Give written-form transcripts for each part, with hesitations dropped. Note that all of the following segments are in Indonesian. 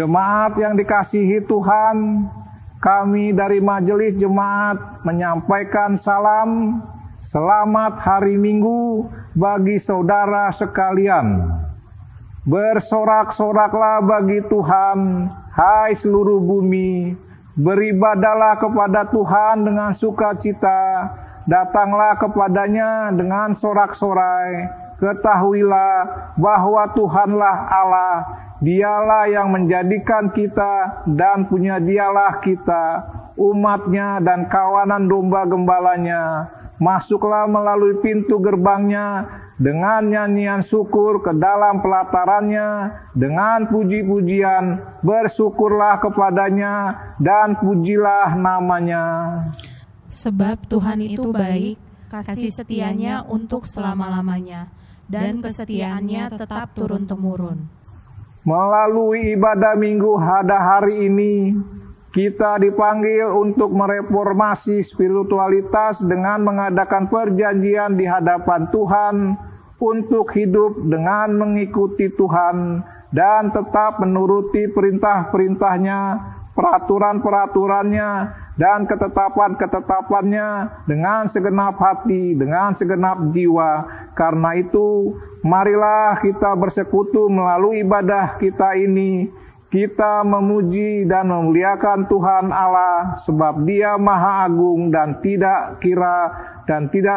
Jemaat yang dikasihi Tuhan, kami dari Majelis Jemaat menyampaikan salam selamat hari Minggu bagi saudara sekalian. Bersorak-soraklah bagi Tuhan, hai seluruh bumi. Beribadahlah kepada Tuhan dengan sukacita. Datanglah kepadanya dengan sorak-sorai. Ketahuilah bahwa Tuhanlah Allah. Dialah yang menjadikan kita dan punya dialah kita, umatnya dan kawanan domba gembalanya. Masuklah melalui pintu gerbangnya dengan nyanyian syukur ke dalam pelatarannya, dengan puji-pujian, bersyukurlah kepadanya dan pujilah namanya. Sebab Tuhan itu baik, kasih setianya untuk selama-lamanya, dan kesetiaannya tetap turun-temurun. Melalui ibadah minggu pada hari ini, kita dipanggil untuk mereformasi spiritualitas dengan mengadakan perjanjian di hadapan Tuhan untuk hidup dengan mengikuti Tuhan dan tetap menuruti perintah-perintahnya, peraturan-peraturannya, dan ketetapan-ketetapannya dengan segenap hati, dengan segenap jiwa. Karena itu, marilah kita bersekutu melalui ibadah kita ini. Kita memuji dan memuliakan Tuhan Allah, sebab Dia Maha Agung dan tidak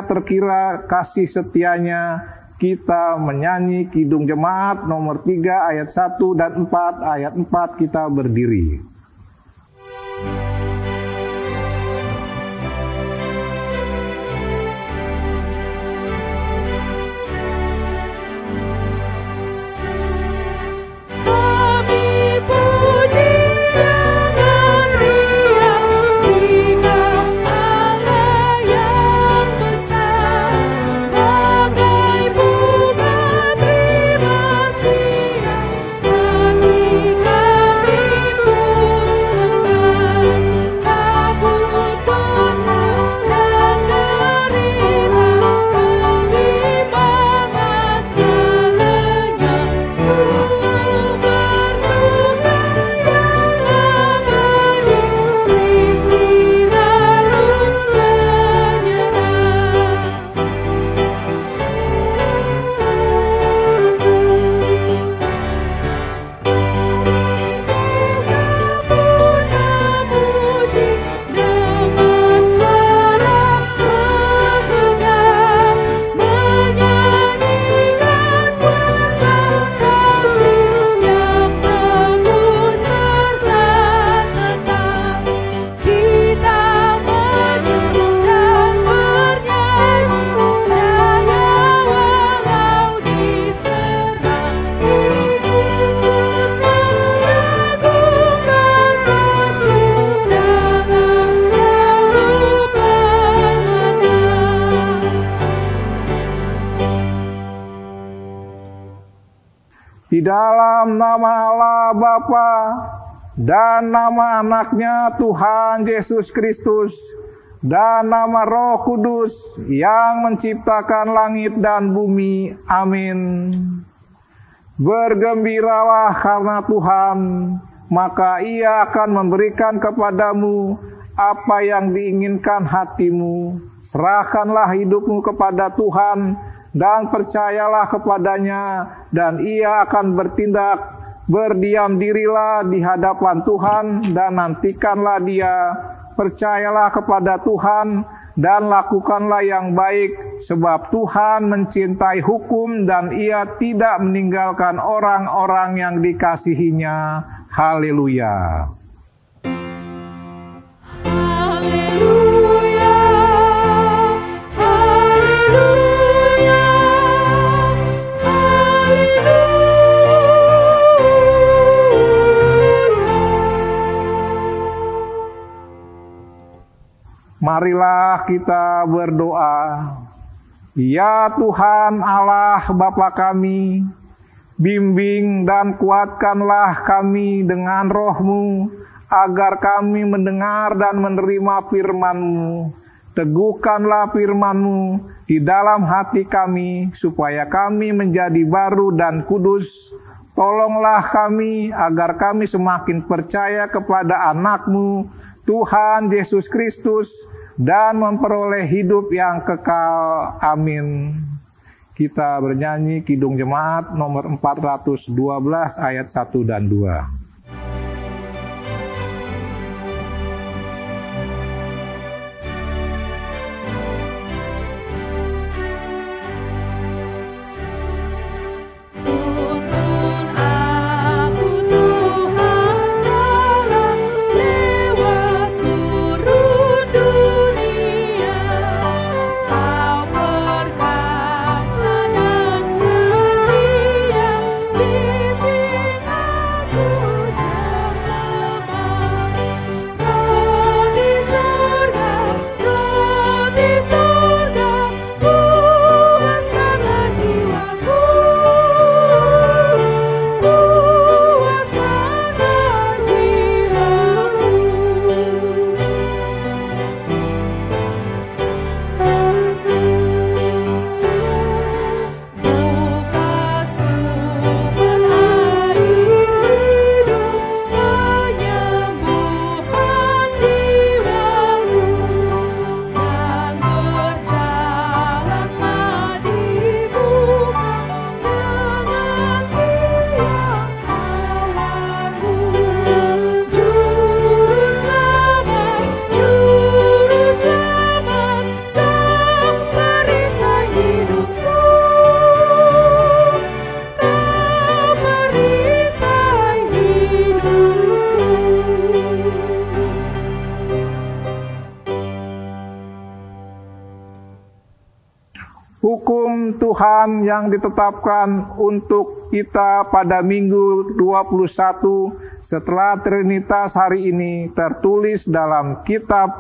terkira kasih setianya. Kita menyanyi Kidung Jemaat nomor 3 ayat 1 dan 4. Ayat 4 kita berdiri. Di dalam nama Allah Bapa dan nama anaknya Tuhan Yesus Kristus dan nama Roh Kudus yang menciptakan langit dan bumi. Amin. Bergembiralah karena Tuhan, maka Ia akan memberikan kepadamu apa yang diinginkan hatimu. Serahkanlah hidupmu kepada Tuhan dan percayalah kepadanya, dan Ia akan bertindak. Berdiam dirilah di hadapan Tuhan dan nantikanlah Dia. Percayalah kepada Tuhan dan lakukanlah yang baik, sebab Tuhan mencintai hukum dan Ia tidak meninggalkan orang-orang yang dikasihinya. Haleluya. Marilah kita berdoa. Ya Tuhan Allah Bapa kami, bimbing dan kuatkanlah kami dengan Roh-Mu, agar kami mendengar dan menerima firman-Mu. Teguhkanlah firman-Mu di dalam hati kami, supaya kami menjadi baru dan kudus, Tolonglah kami agar kami semakin percaya kepada anak-Mu, Tuhan Yesus Kristus, dan memperoleh hidup yang kekal. Amin. Kita bernyanyi Kidung Jemaat nomor 412 ayat 1 dan 2. Hukum Tuhan yang ditetapkan untuk kita pada Minggu 21 setelah Trinitas hari ini tertulis dalam kitab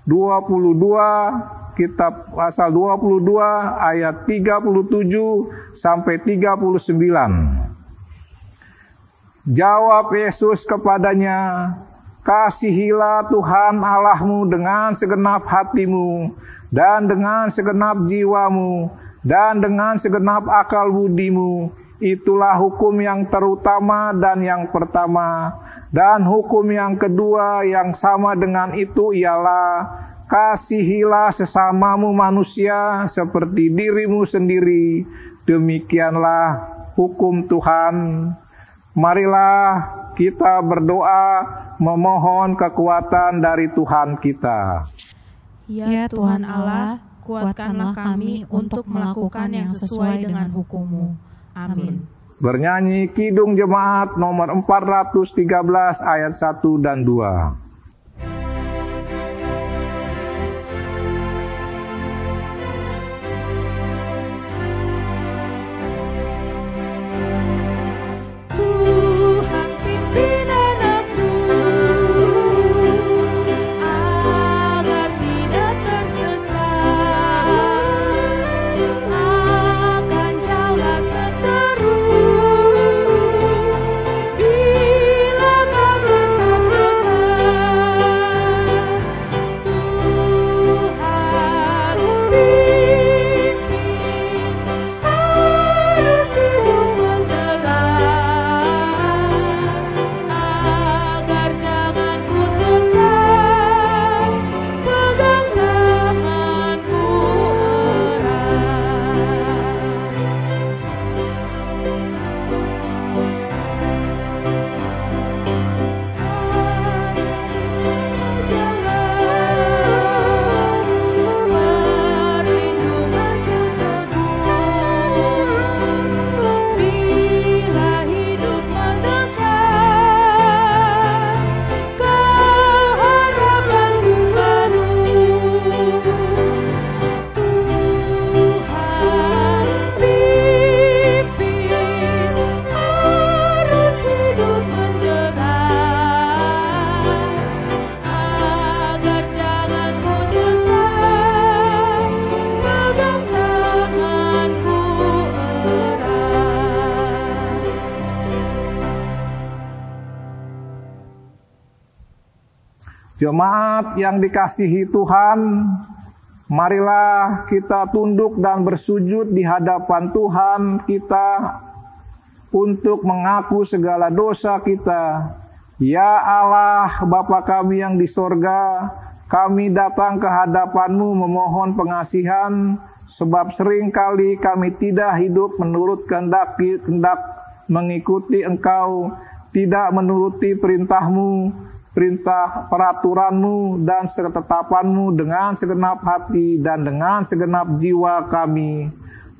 22, kitab pasal 22 ayat 37 sampai 39. Jawab Yesus kepadanya, "Kasihilah Tuhan Allahmu dengan segenap hatimu, dan dengan segenap jiwamu, dan dengan segenap akal budimu. Itulah hukum yang terutama dan yang pertama. Dan hukum yang kedua yang sama dengan itu ialah, kasihilah sesamamu manusia seperti dirimu sendiri. Demikianlah hukum Tuhan." Marilah kita berdoa memohon kekuatan dari Tuhan kita. Ya Tuhan Allah, kuatkanlah kami untuk melakukan yang sesuai dengan hukum-Mu. Amin. Bernyanyi Kidung Jemaat nomor 413 ayat 1 dan 2. Jemaat yang dikasihi Tuhan, marilah kita tunduk dan bersujud di hadapan Tuhan kita untuk mengaku segala dosa kita. Ya Allah, Bapa kami yang di sorga, kami datang ke hadapan-Mu memohon pengasihan, sebab seringkali kami tidak hidup menurut kehendak mengikuti Engkau, tidak menuruti perintah-Mu, perintah peraturan-Mu dan ketetapan-Mu dengan segenap hati dan dengan segenap jiwa kami.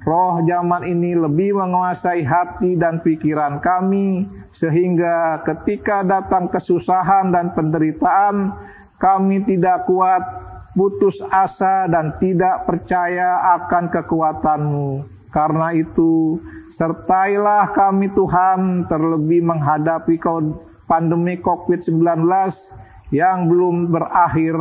Roh zaman ini lebih menguasai hati dan pikiran kami, sehingga ketika datang kesusahan dan penderitaan, kami tidak kuat, putus asa dan tidak percaya akan kekuatan-Mu. Karena itu, sertailah kami Tuhan, terlebih menghadapi pandemi COVID-19 yang belum berakhir.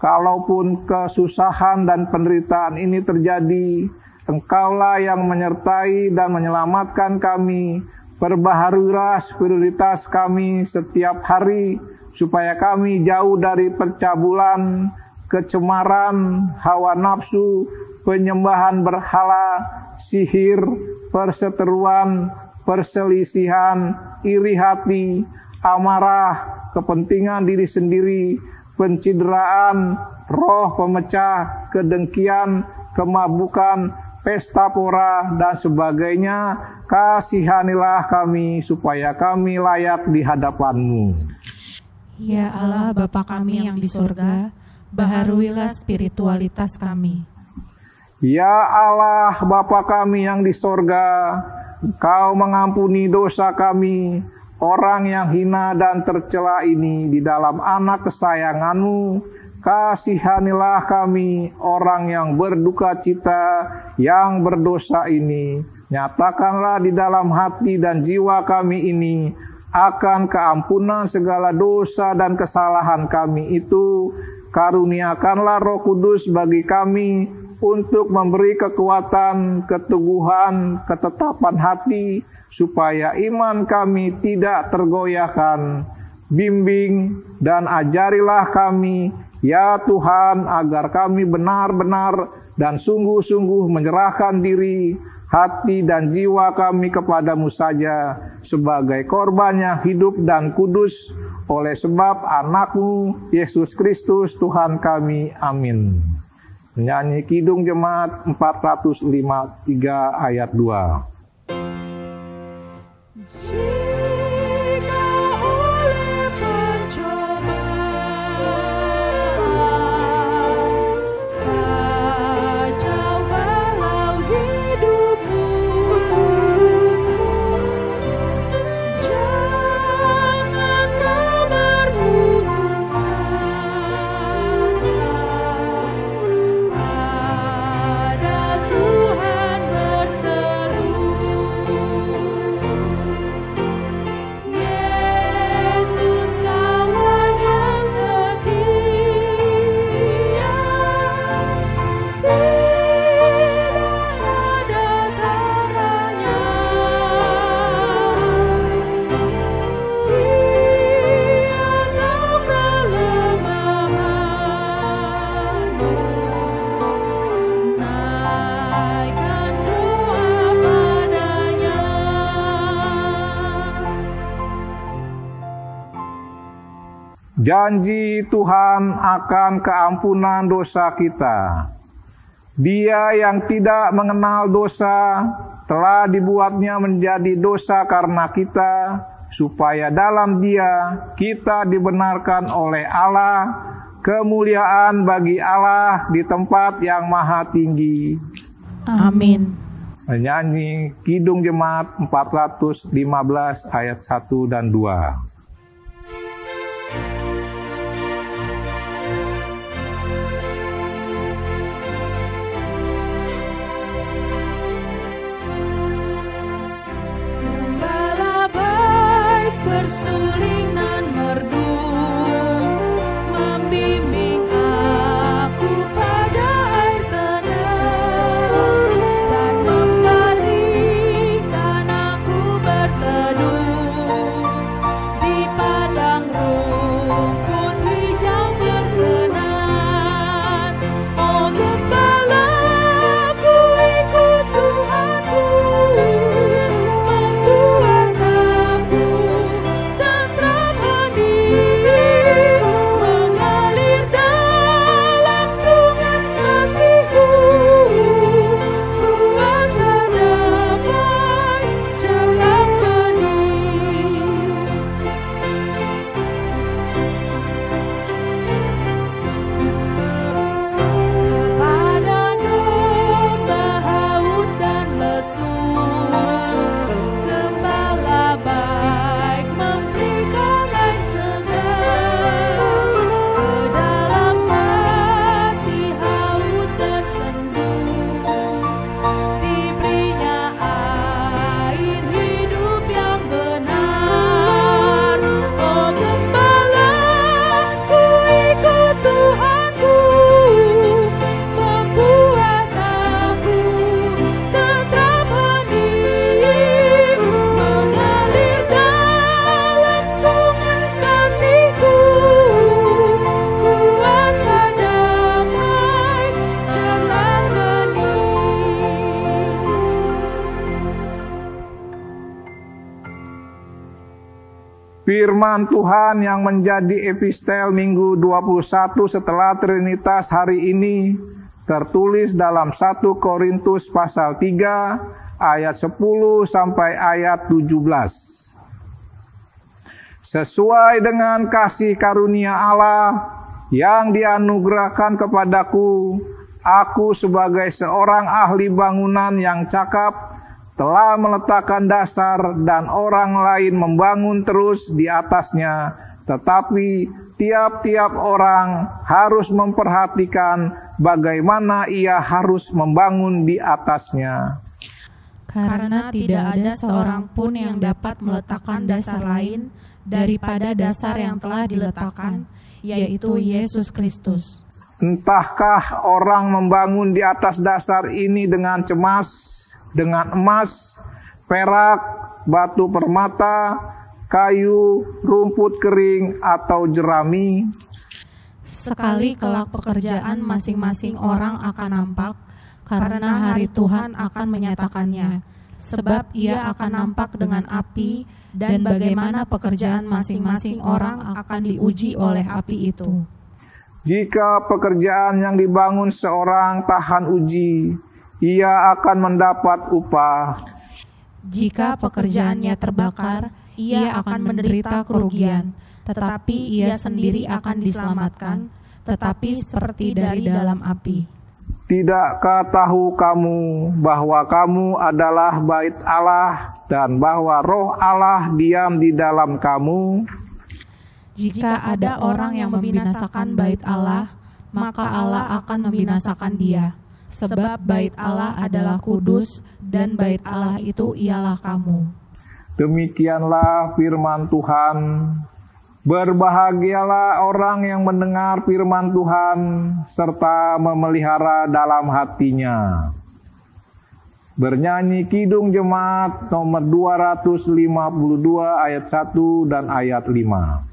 Kalaupun kesusahan dan penderitaan ini terjadi, Engkaulah yang menyertai dan menyelamatkan kami. Perbaharuilah spiritualitas kami setiap hari, supaya kami jauh dari percabulan, kecemaran, hawa nafsu, penyembahan berhala, sihir, perseteruan, perselisihan, iri hati, amarah, kepentingan diri sendiri, pencideraan, roh pemecah, kedengkian, kemabukan, pesta pora, dan sebagainya. Kasihanilah kami supaya kami layak di hadapan-Mu. Ya Allah, Bapa kami yang di sorga, baharuilah spiritualitas kami. Ya Allah, Bapa kami yang di sorga, Engkau mengampuni dosa kami, orang yang hina dan tercela ini di dalam anak kesayangan-Mu. Kasihanilah kami, orang yang berduka cita, yang berdosa ini. Nyatakanlah di dalam hati dan jiwa kami ini akan keampunan segala dosa dan kesalahan kami itu. Karuniakanlah Roh Kudus bagi kami untuk memberi kekuatan, keteguhan, ketetapan hati, supaya iman kami tidak tergoyahkan. Bimbing dan ajarilah kami, ya Tuhan, agar kami benar-benar dan sungguh-sungguh menyerahkan diri, hati dan jiwa kami kepadamu saja, sebagai korban yang hidup dan kudus, oleh sebab anak-Mu, Yesus Kristus Tuhan kami. Amin. Menyanyi Kidung Jemaat 453 ayat 2. Janji Tuhan akan keampunan dosa kita. Dia yang tidak mengenal dosa telah dibuatnya menjadi dosa karena kita, supaya dalam Dia kita dibenarkan oleh Allah. Kemuliaan bagi Allah di tempat yang maha tinggi. Amin. Menyanyi Kidung Jemaat 415 ayat 1 dan 2. Bersuling dan merdu, membimbing aku pada air tenang, dan memberikan aku berteduh di firman Tuhan yang menjadi epistel Minggu 21 setelah Trinitas hari ini tertulis dalam 1 Korintus pasal 3 ayat 10 sampai ayat 17. Sesuai dengan kasih karunia Allah yang dianugerahkan kepadaku, aku sebagai seorang ahli bangunan yang cakap telah meletakkan dasar dan orang lain membangun terus di atasnya, tetapi tiap-tiap orang harus memperhatikan bagaimana ia harus membangun di atasnya. Karena tidak ada seorang pun yang dapat meletakkan dasar lain daripada dasar yang telah diletakkan, yaitu Yesus Kristus. Entahkah orang membangun di atas dasar ini dengan cemas, dengan emas, perak, batu permata, kayu, rumput kering, atau jerami? Sekali kelak pekerjaan masing-masing orang akan nampak, karena hari Tuhan akan menyatakannya, sebab ia akan nampak dengan api, dan bagaimana pekerjaan masing-masing orang akan diuji oleh api itu. Jika pekerjaan yang dibangun seorang tahan uji, ia akan mendapat upah. Jika pekerjaannya terbakar, ia akan menderita kerugian, tetapi ia sendiri akan diselamatkan, tetapi seperti dari dalam api. Tidakkah tahu kamu bahwa kamu adalah bait Allah dan bahwa Roh Allah diam di dalam kamu? Jika ada orang yang membinasakan bait Allah, maka Allah akan membinasakan dia. Sebab bait Allah adalah kudus, dan bait Allah itu ialah kamu. Demikianlah firman Tuhan. Berbahagialah orang yang mendengar firman Tuhan, serta memelihara dalam hatinya. Bernyanyi Kidung Jemaat nomor 252 ayat 1 dan ayat 5.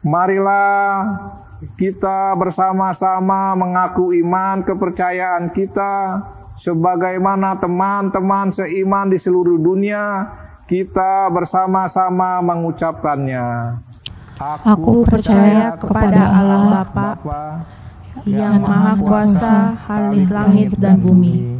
Marilah kita bersama-sama mengaku iman kepercayaan kita sebagaimana teman-teman seiman di seluruh dunia, kita bersama-sama mengucapkannya. Aku percaya kepada Allah Bapa yang Maha Kuasa atas langit dan bumi.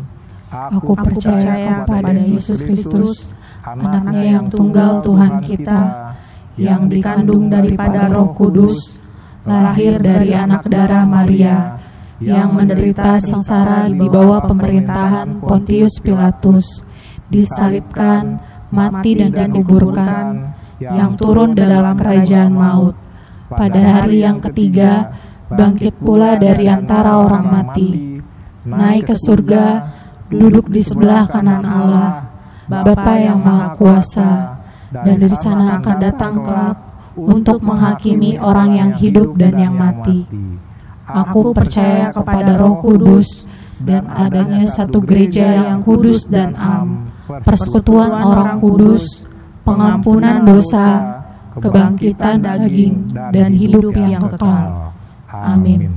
Aku percaya kepada Yesus Kristus, anaknya yang tunggal Tuhan kita, yang dikandung daripada Roh Kudus, lahir dari anak darah Maria, yang menderita sengsara di bawah pemerintahan Pontius Pilatus, disalibkan, mati dan dikuburkan, yang turun dalam kerajaan maut. Pada hari yang ketiga, bangkit pula dari antara orang mati, naik ke surga, duduk di sebelah kanan Allah, Bapa yang Maha Kuasa, dan dari sana akan datang kelak untuk menghakimi orang yang hidup dan yang mati. Aku percaya kepada Roh Kudus dan adanya satu gereja yang kudus dan am, persekutuan orang kudus, pengampunan dosa, kebangkitan daging, dan hidup yang kekal. Amin.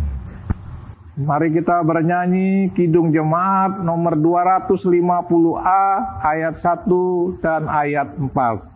Mari kita bernyanyi Kidung Jemaat nomor 250A ayat 1 dan ayat 4.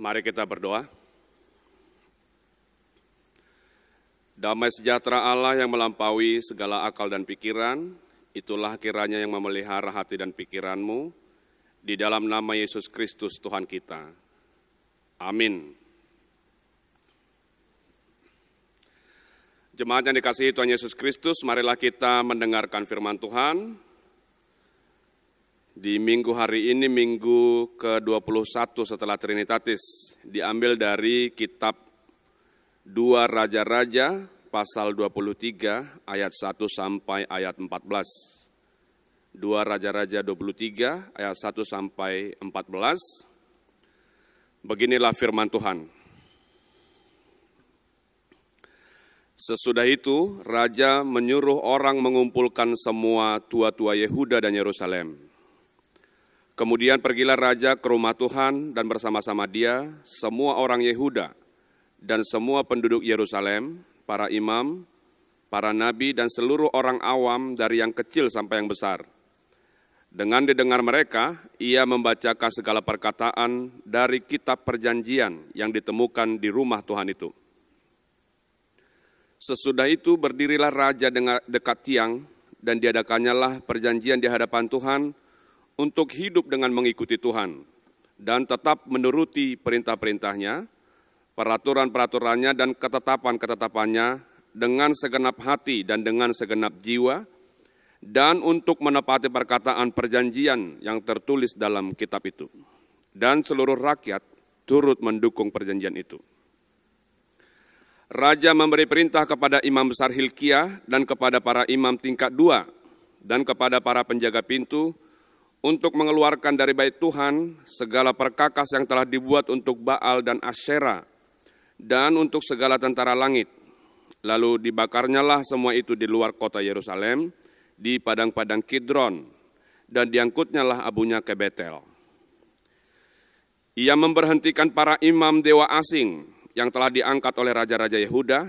Mari kita berdoa. Damai sejahtera Allah yang melampaui segala akal dan pikiran, itulah kiranya yang memelihara hati dan pikiranmu, di dalam nama Yesus Kristus Tuhan kita. Amin. Jemaat yang dikasihi Tuhan Yesus Kristus, marilah kita mendengarkan firman Tuhan. Di minggu hari ini, minggu ke-21 setelah Trinitatis, diambil dari kitab 2 Raja-Raja, pasal 23, ayat 1 sampai ayat 14. 2 Raja-Raja 23, ayat 1 sampai 14. Beginilah firman Tuhan. Sesudah itu, Raja menyuruh orang mengumpulkan semua tua-tua Yehuda dan Yerusalem. Kemudian pergilah Raja ke rumah Tuhan dan bersama-sama dia semua orang Yehuda dan semua penduduk Yerusalem, para imam, para nabi dan seluruh orang awam dari yang kecil sampai yang besar. Dengan didengar mereka, ia membacakan segala perkataan dari kitab perjanjian yang ditemukan di rumah Tuhan itu. Sesudah itu berdirilah Raja dekat tiang dan diadakannya perjanjian di hadapan Tuhan untuk hidup dengan mengikuti Tuhan dan tetap menuruti perintah-perintahnya, peraturan-peraturannya dan ketetapan-ketetapannya dengan segenap hati dan dengan segenap jiwa, dan untuk menepati perkataan perjanjian yang tertulis dalam kitab itu. Dan seluruh rakyat turut mendukung perjanjian itu. Raja memberi perintah kepada imam besar Hilkiah dan kepada para imam tingkat 2 dan kepada para penjaga pintu untuk mengeluarkan dari bait Tuhan segala perkakas yang telah dibuat untuk Baal dan Asyera dan untuk segala tentara langit. Lalu dibakarnyalah semua itu di luar kota Yerusalem, di padang-padang Kidron, dan diangkutnyalah abunya ke Betel. Ia memberhentikan para imam dewa asing yang telah diangkat oleh raja-raja Yehuda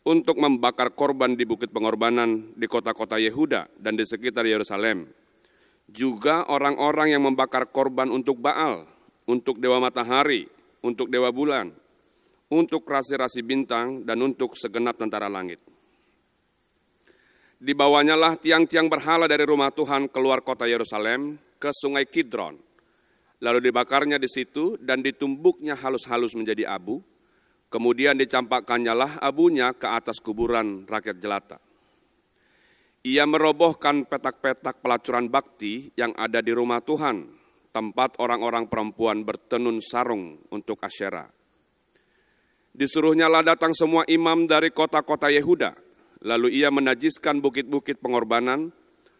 untuk membakar korban di bukit pengorbanan di kota-kota Yehuda dan di sekitar Yerusalem. Juga orang-orang yang membakar korban untuk Baal, untuk dewa matahari, untuk dewa bulan, untuk rasi-rasi bintang, dan untuk segenap tentara langit. Dibawanya lah tiang-tiang berhala dari rumah Tuhan keluar kota Yerusalem ke sungai Kidron. Lalu dibakarnya di situ dan ditumbuknya halus-halus menjadi abu. Kemudian dicampakkannya lah abunya ke atas kuburan rakyat jelata. Ia merobohkan petak-petak pelacuran bakti yang ada di rumah Tuhan, tempat orang-orang perempuan bertenun sarung untuk Asyera. Disuruhnya lah datang semua imam dari kota-kota Yehuda. Lalu ia menajiskan bukit-bukit pengorbanan,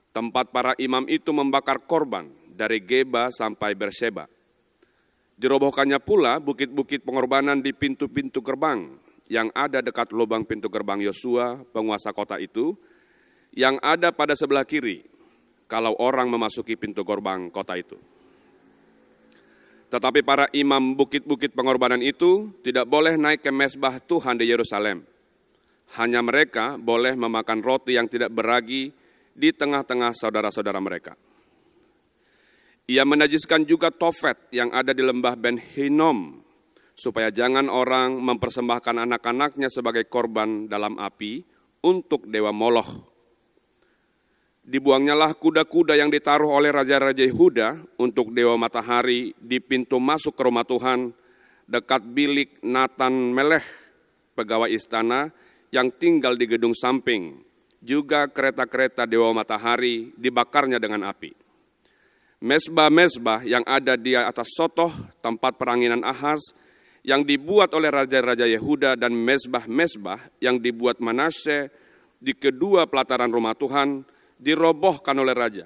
tempat para imam itu membakar korban dari Geba sampai Berseba. Dirobohkannya pula bukit-bukit pengorbanan di pintu-pintu gerbang yang ada dekat lubang pintu gerbang Yosua, penguasa kota itu, yang ada pada sebelah kiri, kalau orang memasuki pintu gerbang kota itu. Tetapi para imam bukit-bukit pengorbanan itu tidak boleh naik ke mezbah Tuhan di Yerusalem. Hanya mereka boleh memakan roti yang tidak beragi di tengah-tengah saudara-saudara mereka. Ia menajiskan juga Tofet yang ada di lembah Ben Hinnom, supaya jangan orang mempersembahkan anak-anaknya sebagai korban dalam api untuk dewa Moloch. Dibuangnya lah kuda-kuda yang ditaruh oleh raja-raja Yehuda untuk dewa matahari di pintu masuk ke rumah Tuhan, dekat bilik Natan Melech, pegawai istana, yang tinggal di gedung samping, juga kereta-kereta dewa matahari dibakarnya dengan api. Mezbah-mezbah yang ada di atas Sotoh, tempat peranginan Ahaz, yang dibuat oleh raja-raja Yehuda, dan mezbah-mezbah yang dibuat Manasye di kedua pelataran rumah Tuhan, dirobohkan oleh raja,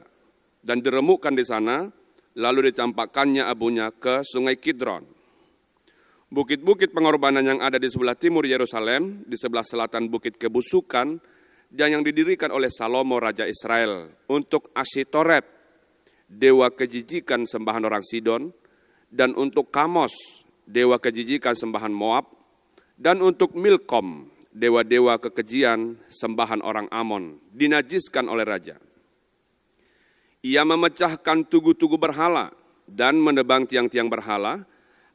dan diremukkan di sana, lalu dicampakkannya abunya ke sungai Kidron. Bukit-bukit pengorbanan yang ada di sebelah timur Yerusalem, di sebelah selatan bukit kebusukan, dan yang didirikan oleh Salomo Raja Israel untuk Ashitoret, dewa kejijikan sembahan orang Sidon, dan untuk Kamos, dewa kejijikan sembahan Moab, dan untuk Milkom, dewa-dewa kekejian sembahan orang Amon, dinajiskan oleh raja. Ia memecahkan tugu-tugu berhala dan menebang tiang-tiang berhala,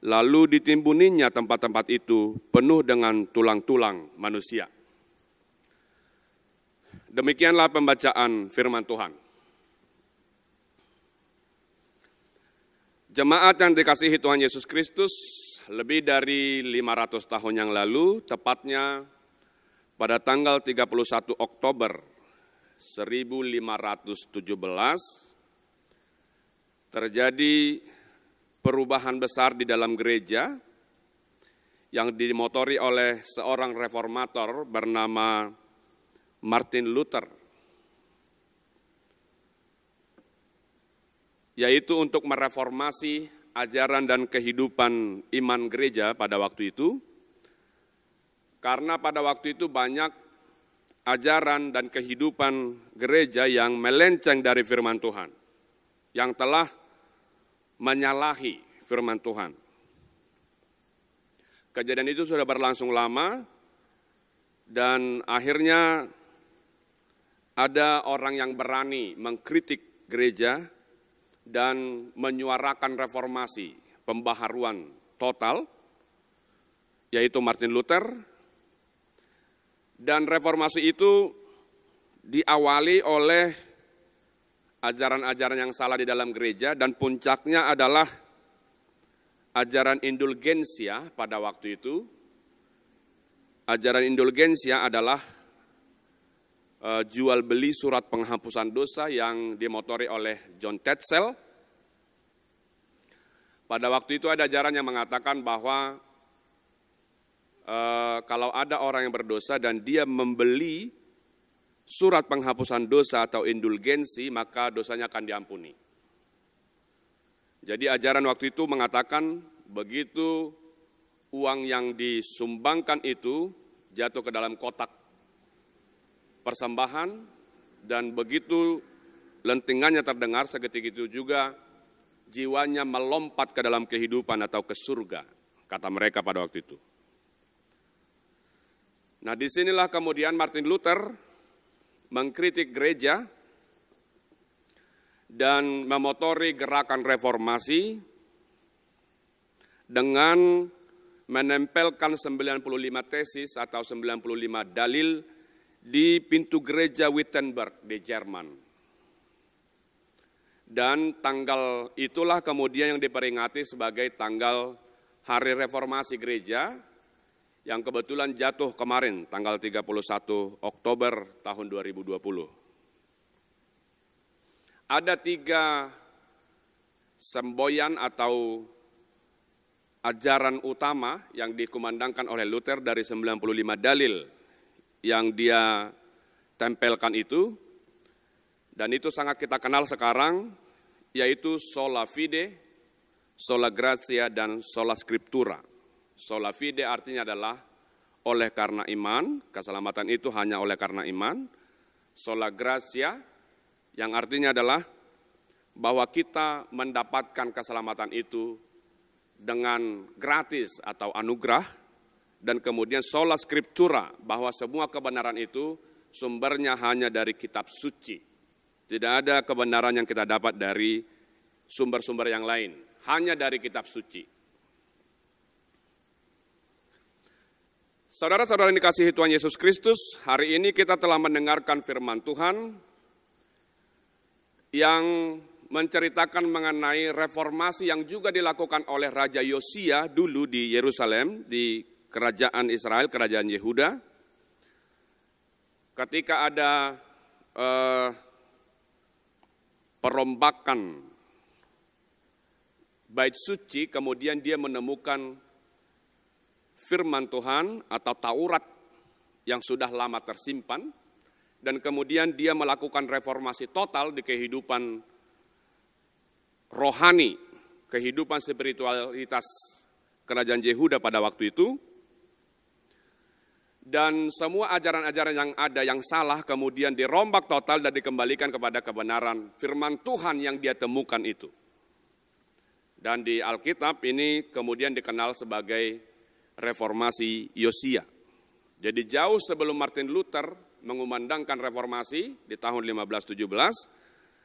lalu ditimbuninya tempat-tempat itu penuh dengan tulang-tulang manusia. Demikianlah pembacaan firman Tuhan. Jemaat yang dikasihi Tuhan Yesus Kristus, lebih dari 500 tahun yang lalu, tepatnya pada tanggal 31 Oktober 1517, terjadi perubahan besar di dalam gereja yang dimotori oleh seorang reformator bernama Martin Luther, yaitu untuk mereformasi ajaran dan kehidupan iman gereja pada waktu itu, karena pada waktu itu banyak ajaran dan kehidupan gereja yang melenceng dari firman Tuhan, yang telah menyalahi firman Tuhan. Kejadian itu sudah berlangsung lama, dan akhirnya ada orang yang berani mengkritik gereja dan menyuarakan reformasi, pembaharuan total, yaitu Martin Luther. Dan reformasi itu diawali oleh ajaran-ajaran yang salah di dalam gereja, dan puncaknya adalah ajaran indulgensia pada waktu itu. Ajaran indulgensia adalah jual beli surat penghapusan dosa yang dimotori oleh John Tetzel. Pada waktu itu ada ajaran yang mengatakan bahwa kalau ada orang yang berdosa dan dia membeli surat penghapusan dosa atau indulgensi, maka dosanya akan diampuni. Jadi ajaran waktu itu mengatakan begitu uang yang disumbangkan itu jatuh ke dalam kotak persembahan, dan begitu lentingannya terdengar, seketika itu juga jiwanya melompat ke dalam kehidupan atau ke surga, kata mereka pada waktu itu. Nah, disinilah kemudian Martin Luther mengkritik gereja dan memotori gerakan reformasi dengan menempelkan 95 tesis atau 95 dalil di pintu gereja Wittenberg di Jerman. Dan tanggal itulah kemudian yang diperingati sebagai tanggal Hari Reformasi Gereja yang kebetulan jatuh kemarin tanggal 31 Oktober tahun 2020. Ada 3 semboyan atau ajaran utama yang dikumandangkan oleh Luther dari 95 dalil yang dia tempelkan itu, dan itu sangat kita kenal sekarang, yaitu sola fide, sola gratia, dan sola scriptura. Sola fide artinya adalah oleh karena iman, keselamatan itu hanya oleh karena iman. Sola gratia yang artinya adalah bahwa kita mendapatkan keselamatan itu dengan gratis atau anugerah, dan kemudian sola scriptura, bahwa semua kebenaran itu sumbernya hanya dari kitab suci. Tidak ada kebenaran yang kita dapat dari sumber-sumber yang lain, hanya dari kitab suci. Saudara-saudara yang dikasihi Tuhan Yesus Kristus, hari ini kita telah mendengarkan firman Tuhan yang menceritakan mengenai reformasi yang juga dilakukan oleh Raja Yosia dulu di Yerusalem, di kerajaan Israel, kerajaan Yehuda. Ketika ada perombakan bait suci, kemudian dia menemukan firman Tuhan atau Taurat yang sudah lama tersimpan, dan kemudian dia melakukan reformasi total di kehidupan rohani, kehidupan spiritualitas kerajaan Yehuda pada waktu itu. Dan semua ajaran-ajaran yang ada yang salah kemudian dirombak total dan dikembalikan kepada kebenaran firman Tuhan yang dia temukan itu. Dan di Alkitab ini kemudian dikenal sebagai reformasi Yosia. Jadi jauh sebelum Martin Luther mengumandangkan reformasi di tahun 1517,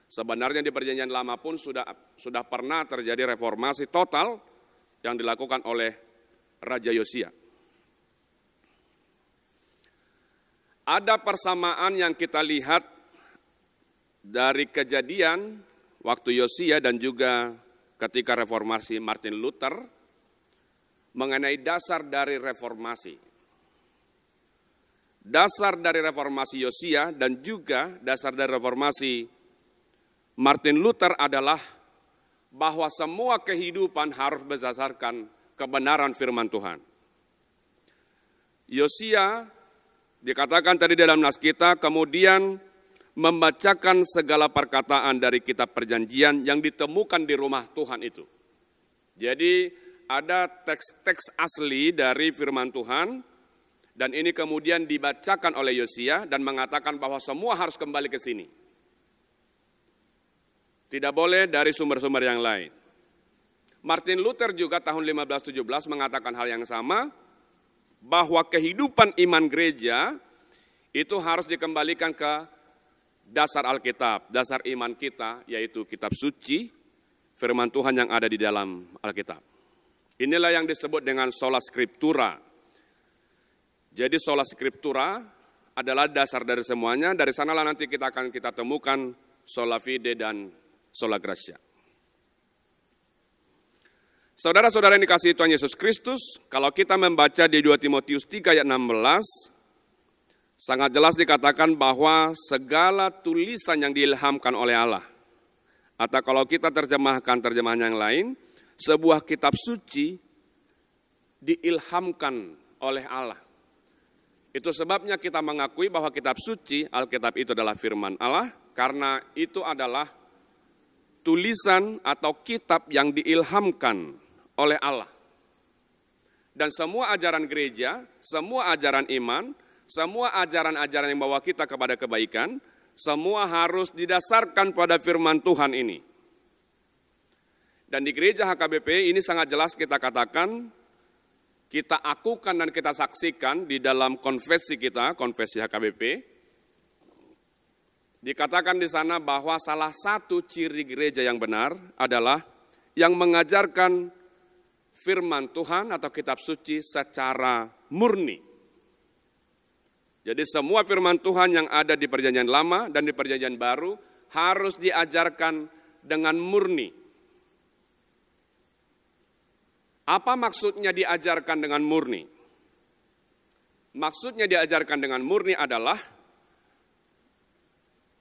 sebenarnya di Perjanjian Lama pun sudah pernah terjadi reformasi total yang dilakukan oleh Raja Yosia. Ada persamaan yang kita lihat dari kejadian waktu Yosia dan juga ketika reformasi Martin Luther mengenai dasar dari reformasi. Dasar dari reformasi Yosia dan juga dasar dari reformasi Martin Luther adalah bahwa semua kehidupan harus berdasarkan kebenaran firman Tuhan. Yosia dikatakan tadi dalam nas kita, kemudian membacakan segala perkataan dari kitab perjanjian yang ditemukan di rumah Tuhan itu. Jadi ada teks-teks asli dari firman Tuhan, dan ini kemudian dibacakan oleh Yosia dan mengatakan bahwa semua harus kembali ke sini. Tidak boleh dari sumber-sumber yang lain. Martin Luther juga tahun 1517 mengatakan hal yang sama, bahwa kehidupan iman gereja itu harus dikembalikan ke dasar Alkitab, dasar iman kita, yaitu kitab suci, firman Tuhan yang ada di dalam Alkitab. Inilah yang disebut dengan sola scriptura. Jadi sola scriptura adalah dasar dari semuanya, dari sanalah nanti kita temukan sola fide dan sola gratia. Saudara-saudara yang dikasihi Tuhan Yesus Kristus, kalau kita membaca di 2 Timotius 3 ayat 16, sangat jelas dikatakan bahwa segala tulisan yang diilhamkan oleh Allah, atau kalau kita terjemahkan terjemahan yang lain, sebuah kitab suci diilhamkan oleh Allah. Itu sebabnya kita mengakui bahwa kitab suci, Alkitab itu adalah firman Allah, karena itu adalah tulisan atau kitab yang diilhamkan oleh Allah. Dan semua ajaran gereja, semua ajaran iman, semua ajaran-ajaran yang membawa kita kepada kebaikan, semua harus didasarkan pada firman Tuhan ini. Dan di gereja HKBP ini sangat jelas kita katakan, kita akukan dan kita saksikan di dalam konfesi kita, konfesi HKBP, dikatakan di sana bahwa salah satu ciri gereja yang benar adalah yang mengajarkan firman Tuhan atau kitab suci secara murni. Jadi semua firman Tuhan yang ada di Perjanjian Lama dan di Perjanjian Baru harus diajarkan dengan murni. Apa maksudnya diajarkan dengan murni? Maksudnya diajarkan dengan murni adalah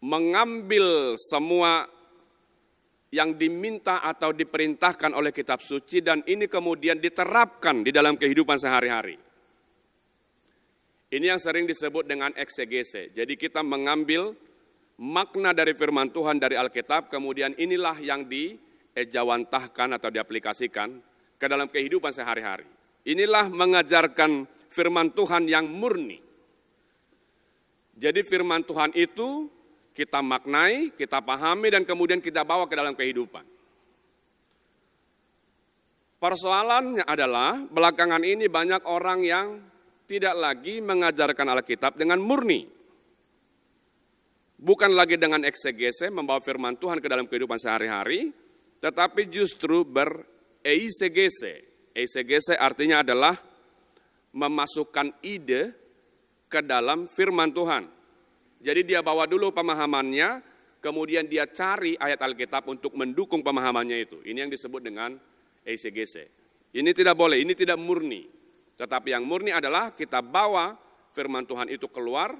mengambil semua yang diminta atau diperintahkan oleh kitab suci dan ini kemudian diterapkan di dalam kehidupan sehari-hari. Ini yang sering disebut dengan eksegese. Jadi kita mengambil makna dari firman Tuhan dari Alkitab, kemudian inilah yang diejawantahkan atau diaplikasikan ke dalam kehidupan sehari-hari. Inilah mengajarkan firman Tuhan yang murni. Jadi firman Tuhan itu kita maknai, kita pahami, dan kemudian kita bawa ke dalam kehidupan. Persoalannya adalah belakangan ini banyak orang yang tidak lagi mengajarkan Alkitab dengan murni. Bukan lagi dengan eksegese, membawa firman Tuhan ke dalam kehidupan sehari-hari, tetapi justru bereisegese. Eisegese artinya adalah memasukkan ide ke dalam firman Tuhan. Jadi dia bawa dulu pemahamannya, kemudian dia cari ayat Alkitab untuk mendukung pemahamannya itu. Ini yang disebut dengan eisegese. Ini tidak boleh, ini tidak murni. Tetapi yang murni adalah kita bawa firman Tuhan itu keluar,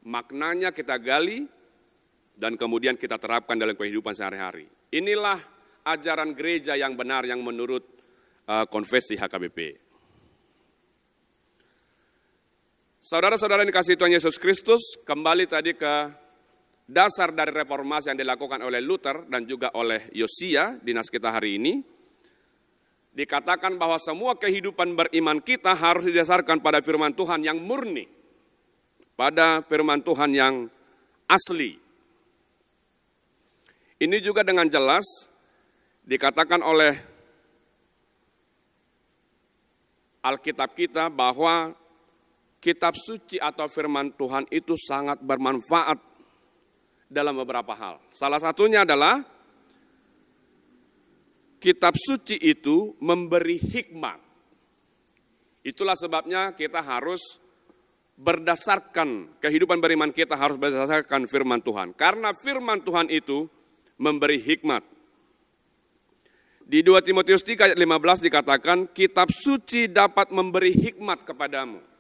maknanya kita gali, dan kemudian kita terapkan dalam kehidupan sehari-hari. Inilah ajaran gereja yang benar yang menurut konfesi HKBP. Saudara-saudara yang dikasihi Tuhan Yesus Kristus, kembali tadi ke dasar dari reformasi yang dilakukan oleh Luther dan juga oleh Yosia di nas kita hari ini. Dikatakan bahwa semua kehidupan beriman kita harus didasarkan pada firman Tuhan yang murni, pada firman Tuhan yang asli. Ini juga dengan jelas dikatakan oleh Alkitab kita bahwa kitab suci atau firman Tuhan itu sangat bermanfaat dalam beberapa hal. Salah satunya adalah kitab suci itu memberi hikmat. Itulah sebabnya kita harus berdasarkan, kehidupan beriman kita harus berdasarkan firman Tuhan. Karena firman Tuhan itu memberi hikmat. Di 2 Timotius 3 ayat 15 dikatakan, kitab suci dapat memberi hikmat kepadamu.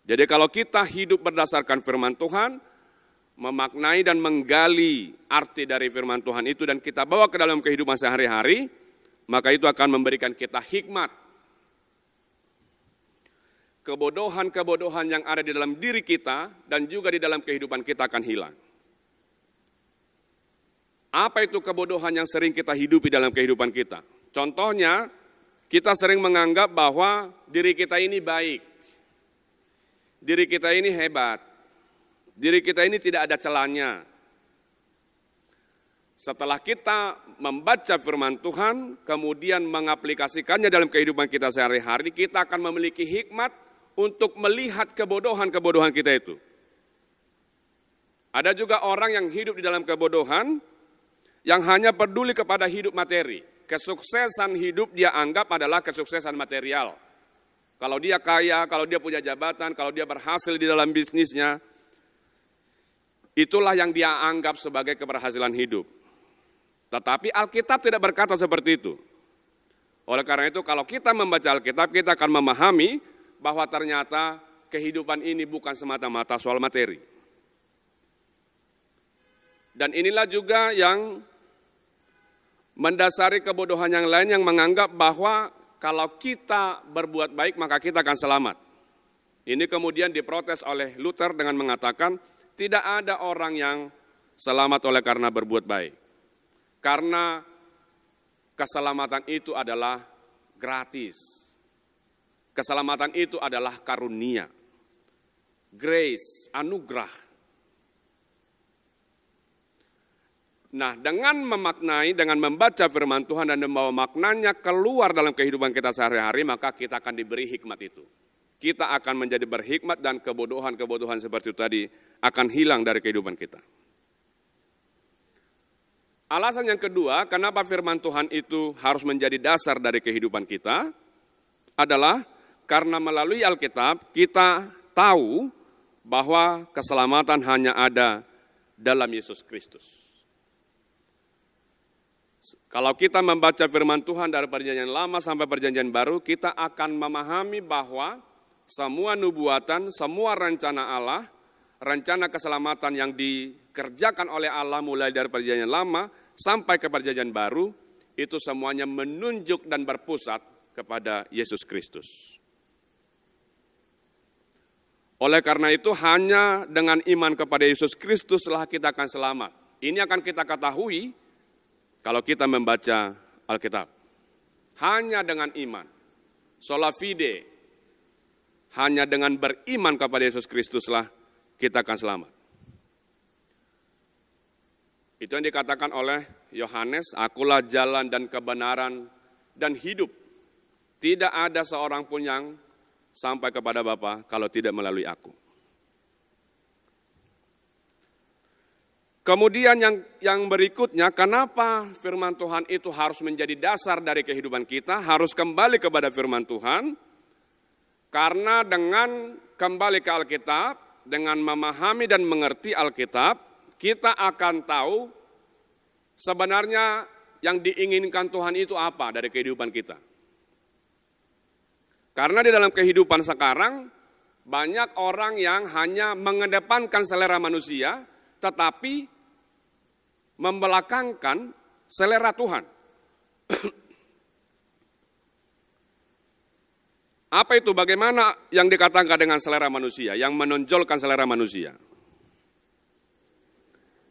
Jadi kalau kita hidup berdasarkan firman Tuhan, memaknai dan menggali arti dari firman Tuhan itu dan kita bawa ke dalam kehidupan sehari-hari, maka itu akan memberikan kita hikmat. Kebodohan-kebodohan yang ada di dalam diri kita dan juga di dalam kehidupan kita akan hilang. Apa itu kebodohan yang sering kita hidupi dalam kehidupan kita? Contohnya, kita sering menganggap bahwa diri kita ini baik, diri kita ini hebat, diri kita ini tidak ada celahnya. Setelah kita membaca firman Tuhan, kemudian mengaplikasikannya dalam kehidupan kita sehari-hari, kita akan memiliki hikmat untuk melihat kebodohan-kebodohan kita itu. Ada juga orang yang hidup di dalam kebodohan, yang hanya peduli kepada hidup materi. Kesuksesan hidup dia anggap adalah kesuksesan material. Kalau dia kaya, kalau dia punya jabatan, kalau dia berhasil di dalam bisnisnya, itulah yang dia anggap sebagai keberhasilan hidup. Tetapi Alkitab tidak berkata seperti itu. Oleh karena itu kalau kita membaca Alkitab, kita akan memahami bahwa ternyata kehidupan ini bukan semata-mata soal materi. Dan inilah juga yang mendasari kebodohan yang lain yang menganggap bahwa kalau kita berbuat baik maka kita akan selamat. Ini kemudian diprotes oleh Luther dengan mengatakan tidak ada orang yang selamat oleh karena berbuat baik. Karena keselamatan itu adalah gratis. Keselamatan itu adalah karunia. Grace, anugerah. Nah, dengan memaknai, dengan membaca firman Tuhan dan membawa maknanya keluar dalam kehidupan kita sehari-hari, maka kita akan diberi hikmat itu. Kita akan menjadi berhikmat dan kebodohan-kebodohan seperti itu tadi akan hilang dari kehidupan kita. Alasan yang kedua, kenapa firman Tuhan itu harus menjadi dasar dari kehidupan kita, adalah karena melalui Alkitab kita tahu bahwa keselamatan hanya ada dalam Yesus Kristus. Kalau kita membaca firman Tuhan dari perjanjian lama sampai perjanjian baru, kita akan memahami bahwa semua nubuatan, semua rencana Allah, rencana keselamatan yang dikerjakan oleh Allah mulai dari perjanjian lama sampai ke perjanjian baru, itu semuanya menunjuk dan berpusat kepada Yesus Kristus. Oleh karena itu, hanya dengan iman kepada Yesus Kristuslah kita akan selamat. Ini akan kita ketahui kalau kita membaca Alkitab. Hanya dengan iman. Sola fide. Hanya dengan beriman kepada Yesus Kristuslah kita akan selamat. Itu yang dikatakan oleh Yohanes, akulah jalan dan kebenaran dan hidup. Tidak ada seorang pun yang sampai kepada Bapa kalau tidak melalui aku. Kemudian yang berikutnya, kenapa firman Tuhan itu harus menjadi dasar dari kehidupan kita, harus kembali kepada firman Tuhan? Karena dengan kembali ke Alkitab, dengan memahami dan mengerti Alkitab, kita akan tahu sebenarnya yang diinginkan Tuhan itu apa dari kehidupan kita. Karena di dalam kehidupan sekarang, banyak orang yang hanya mengedepankan selera manusia, tetapi membelakangkan selera Tuhan. Apa itu? Bagaimana yang dikatakan dengan selera manusia, yang menonjolkan selera manusia?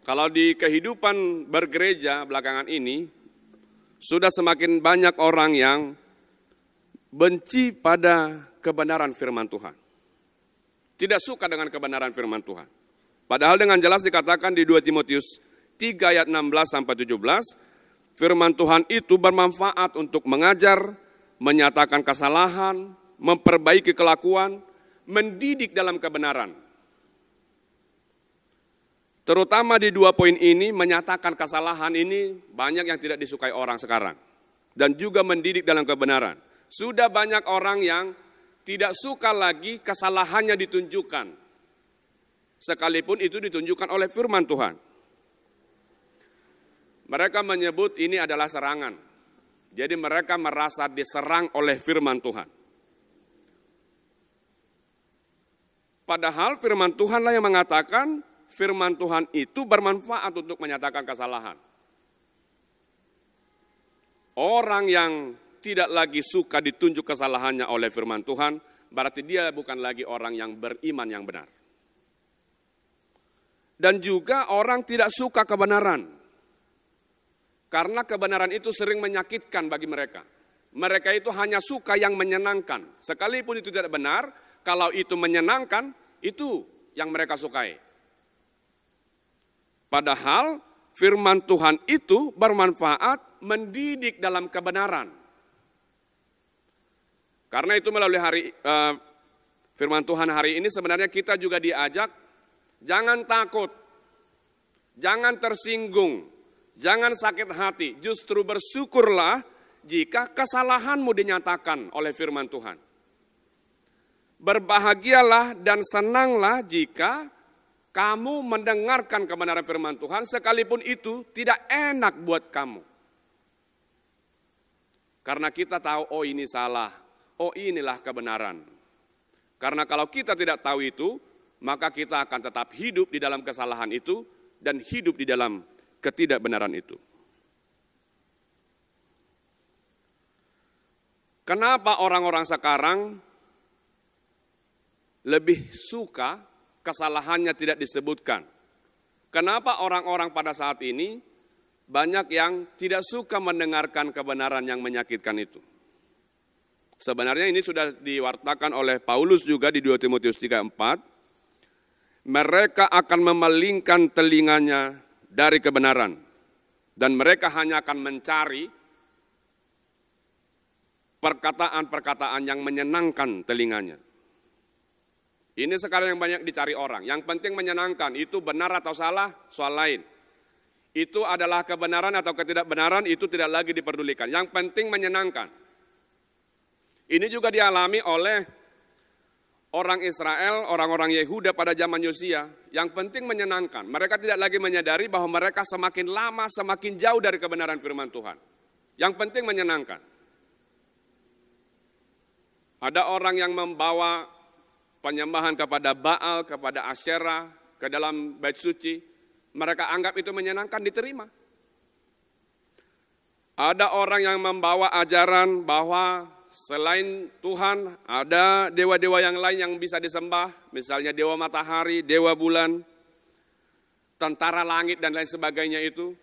Kalau di kehidupan bergereja belakangan ini, sudah semakin banyak orang yang benci pada kebenaran firman Tuhan. Tidak suka dengan kebenaran firman Tuhan. Padahal dengan jelas dikatakan di 2 Timotius 3 ayat 16 sampai 17, firman Tuhan itu bermanfaat untuk mengajar, menyatakan kesalahan, memperbaiki kelakuan, mendidik dalam kebenaran. Terutama di 2 poin ini, menyatakan kesalahan ini banyak yang tidak disukai orang sekarang. Dan juga mendidik dalam kebenaran. Sudah banyak orang yang tidak suka lagi kesalahannya ditunjukkan. Sekalipun itu ditunjukkan oleh firman Tuhan. Mereka menyebut ini adalah serangan. Jadi mereka merasa diserang oleh firman Tuhan. Padahal firman Tuhanlah yang mengatakan firman Tuhan itu bermanfaat untuk menyatakan kesalahan. Orang yang tidak lagi suka ditunjuk kesalahannya oleh firman Tuhan, berarti dia bukan lagi orang yang beriman yang benar. Dan juga orang tidak suka kebenaran. Karena kebenaran itu sering menyakitkan bagi mereka. Mereka itu hanya suka yang menyenangkan. Sekalipun itu tidak benar, kalau itu menyenangkan, itu yang mereka sukai. Padahal firman Tuhan itu bermanfaat mendidik dalam kebenaran. Karena itu melalui firman Tuhan hari ini sebenarnya kita juga diajak, jangan takut, jangan tersinggung, jangan sakit hati, justru bersyukurlah jika kesalahanmu dinyatakan oleh firman Tuhan. Berbahagialah dan senanglah jika kamu mendengarkan kebenaran firman Tuhan, sekalipun itu tidak enak buat kamu. Karena kita tahu, oh ini salah, oh inilah kebenaran. Karena kalau kita tidak tahu itu, maka kita akan tetap hidup di dalam kesalahan itu dan hidup di dalam ketidakbenaran itu. Kenapa orang-orang sekarang lebih suka kesalahannya tidak disebutkan? Kenapa orang-orang pada saat ini banyak yang tidak suka mendengarkan kebenaran yang menyakitkan itu? Sebenarnya ini sudah diwartakan oleh Paulus juga di 2 Timotius 3:4. Mereka akan memalingkan telinganya dari kebenaran. Dan mereka hanya akan mencari perkataan-perkataan yang menyenangkan telinganya. Ini sekarang yang banyak dicari orang. Yang penting menyenangkan, itu benar atau salah, soal lain. Itu adalah kebenaran atau ketidakbenaran, itu tidak lagi diperdulikan. Yang penting menyenangkan. Ini juga dialami oleh orang Israel, orang-orang Yehuda pada zaman Yosia. Yang penting menyenangkan. Mereka tidak lagi menyadari bahwa mereka semakin lama semakin jauh dari kebenaran firman Tuhan. Yang penting menyenangkan. Ada orang yang membawa penyembahan kepada Baal, kepada Asyera, ke dalam bait suci. Mereka anggap itu menyenangkan, diterima. Ada orang yang membawa ajaran bahwa selain Tuhan ada dewa-dewa yang lain yang bisa disembah. Misalnya dewa matahari, dewa bulan, tentara langit dan lain sebagainya itu.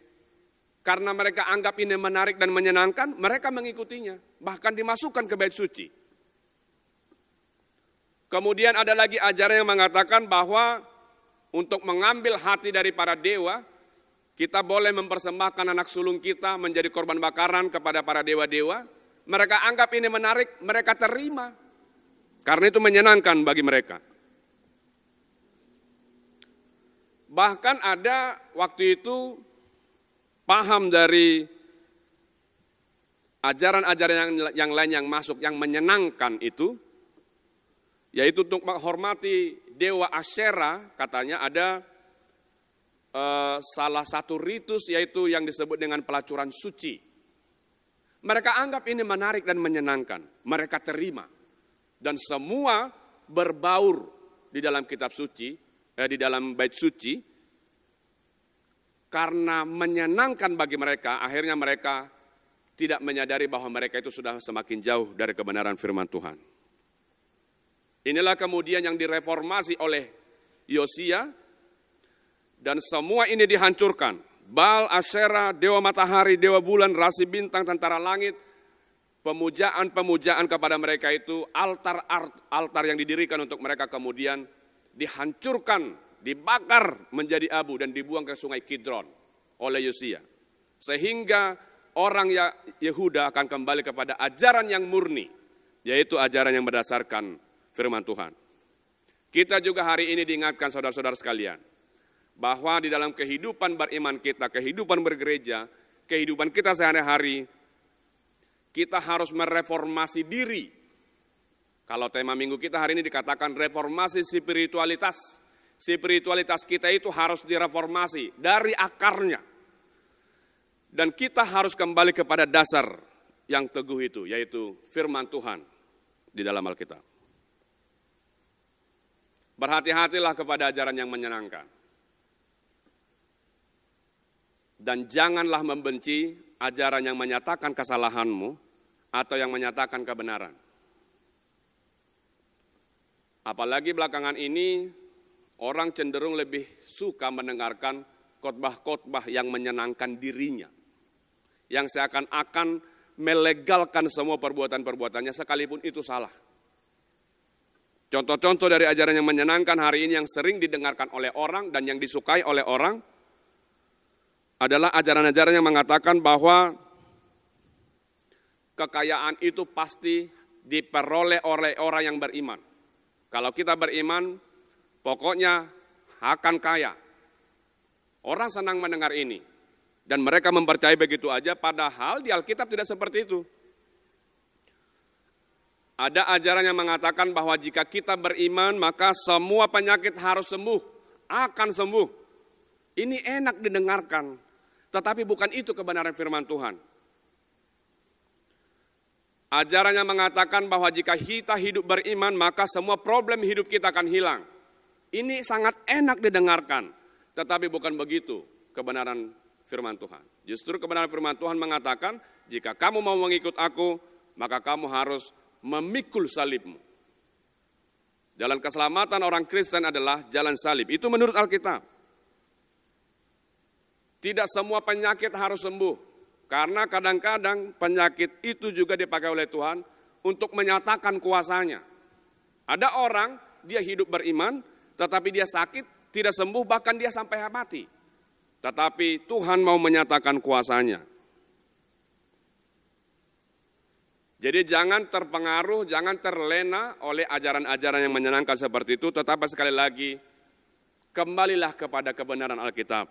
Karena mereka anggap ini menarik dan menyenangkan, mereka mengikutinya. Bahkan dimasukkan ke bait suci. Kemudian ada lagi ajaran yang mengatakan bahwa untuk mengambil hati dari para dewa, kita boleh mempersembahkan anak sulung kita menjadi korban bakaran kepada para dewa-dewa. Mereka anggap ini menarik, mereka terima. Karena itu menyenangkan bagi mereka. Bahkan ada waktu itu paham dari ajaran-ajaran yang lain yang masuk, yang menyenangkan itu, yaitu untuk menghormati dewa Asyera. Katanya ada salah satu ritus yaitu yang disebut dengan pelacuran suci. Mereka anggap ini menarik dan menyenangkan. Mereka terima. Dan semua berbaur di dalam kitab suci, di dalam bait suci. Karena menyenangkan bagi mereka, akhirnya mereka tidak menyadari bahwa mereka itu sudah semakin jauh dari kebenaran firman Tuhan. Inilah kemudian yang direformasi oleh Yosia, dan semua ini dihancurkan. Baal, Asyera, dewa matahari, dewa bulan, rasi bintang, tentara langit, pemujaan-pemujaan kepada mereka itu, altar yang didirikan untuk mereka kemudian dihancurkan, dibakar menjadi abu dan dibuang ke sungai Kidron oleh Yosia. Sehingga orang Yehuda akan kembali kepada ajaran yang murni, yaitu ajaran yang berdasarkan firman Tuhan. Kita juga hari ini diingatkan saudara-saudara sekalian, bahwa di dalam kehidupan beriman kita, kehidupan bergereja, kehidupan kita sehari-hari, kita harus mereformasi diri. Kalau tema minggu kita hari ini dikatakan reformasi spiritualitas. Spiritualitas kita itu harus direformasi dari akarnya. Dan kita harus kembali kepada dasar yang teguh itu, yaitu firman Tuhan di dalam Alkitab. Berhati-hatilah kepada ajaran yang menyenangkan. Dan janganlah membenci ajaran yang menyatakan kesalahanmu atau yang menyatakan kebenaran. Apalagi belakangan ini orang cenderung lebih suka mendengarkan khotbah-khotbah yang menyenangkan dirinya. Yang seakan-akan melegalkan semua perbuatan-perbuatannya sekalipun itu salah. Contoh-contoh dari ajaran yang menyenangkan hari ini yang sering didengarkan oleh orang dan yang disukai oleh orang adalah ajaran-ajaran yang mengatakan bahwa kekayaan itu pasti diperoleh oleh orang yang beriman. Kalau kita beriman, pokoknya akan kaya. Orang senang mendengar ini. Dan mereka mempercayai begitu aja, padahal di Alkitab tidak seperti itu. Ada ajaran yang mengatakan bahwa jika kita beriman, maka semua penyakit harus sembuh, akan sembuh. Ini enak didengarkan, tetapi bukan itu kebenaran firman Tuhan. Ajaran yang mengatakan bahwa jika kita hidup beriman, maka semua problem hidup kita akan hilang. Ini sangat enak didengarkan, tetapi bukan begitu kebenaran firman Tuhan. Justru kebenaran firman Tuhan mengatakan, jika kamu mau mengikut aku, maka kamu harus memikul salibmu. Jalan keselamatan orang Kristen adalah jalan salib. Itu menurut Alkitab. Tidak semua penyakit harus sembuh. Karena kadang-kadang penyakit itu juga dipakai oleh Tuhan untuk menyatakan kuasanya. Ada orang, dia hidup beriman, tetapi dia sakit, tidak sembuh, bahkan dia sampai mati. Tetapi Tuhan mau menyatakan kuasanya. Jadi jangan terpengaruh, jangan terlena oleh ajaran-ajaran yang menyenangkan seperti itu. Tetapi sekali lagi, kembalilah kepada kebenaran Alkitab.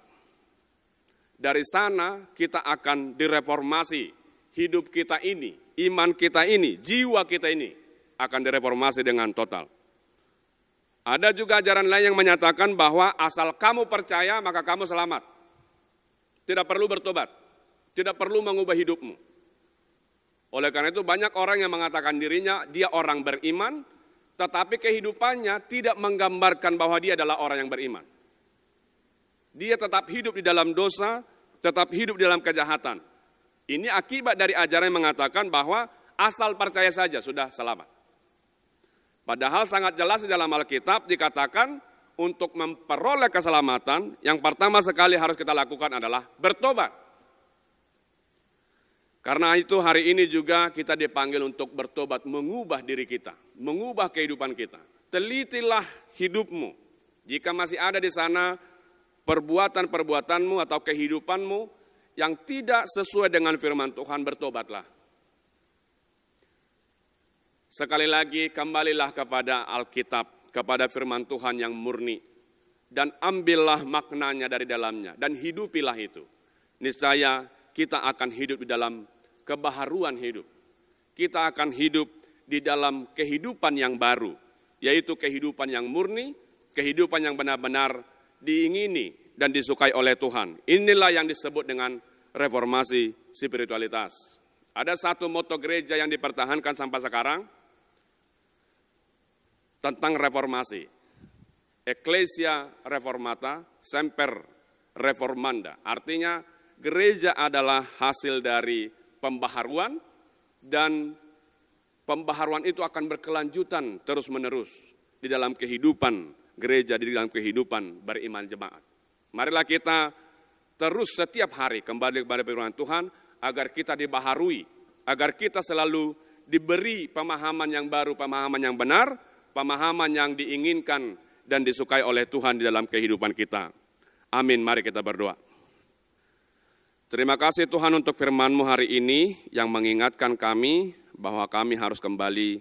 Dari sana kita akan direformasi. Hidup kita ini, iman kita ini, jiwa kita ini akan direformasi dengan total. Ada juga ajaran lain yang menyatakan bahwa asal kamu percaya maka kamu selamat. Tidak perlu bertobat, tidak perlu mengubah hidupmu. Oleh karena itu banyak orang yang mengatakan dirinya dia orang beriman, tetapi kehidupannya tidak menggambarkan bahwa dia adalah orang yang beriman. Dia tetap hidup di dalam dosa, tetap hidup di dalam kejahatan. Ini akibat dari ajaran yang mengatakan bahwa asal percaya saja sudah selamat. Padahal sangat jelas di dalam Alkitab dikatakan untuk memperoleh keselamatan, yang pertama sekali harus kita lakukan adalah bertobat. Karena itu hari ini juga kita dipanggil untuk bertobat, mengubah diri kita, mengubah kehidupan kita. Telitilah hidupmu. Jika masih ada di sana perbuatan-perbuatanmu atau kehidupanmu yang tidak sesuai dengan firman Tuhan, bertobatlah. Sekali lagi kembalilah kepada Alkitab, kepada firman Tuhan yang murni, dan ambillah maknanya dari dalamnya, dan hidupilah itu. Niscaya kita akan hidup di dalam kebaharuan hidup. Kita akan hidup di dalam kehidupan yang baru, yaitu kehidupan yang murni, kehidupan yang benar-benar diingini dan disukai oleh Tuhan. Inilah yang disebut dengan reformasi spiritualitas. Ada satu moto gereja yang dipertahankan sampai sekarang tentang reformasi. Ecclesia reformata semper reformanda. Artinya gereja adalah hasil dari pembaharuan, dan pembaharuan itu akan berkelanjutan terus-menerus di dalam kehidupan gereja, di dalam kehidupan beriman jemaat. Marilah kita terus setiap hari kembali kepada firman Tuhan agar kita dibaharui, agar kita selalu diberi pemahaman yang baru, pemahaman yang benar, pemahaman yang diinginkan dan disukai oleh Tuhan di dalam kehidupan kita. Amin, mari kita berdoa. Terima kasih Tuhan untuk firman-Mu hari ini yang mengingatkan kami bahwa kami harus kembali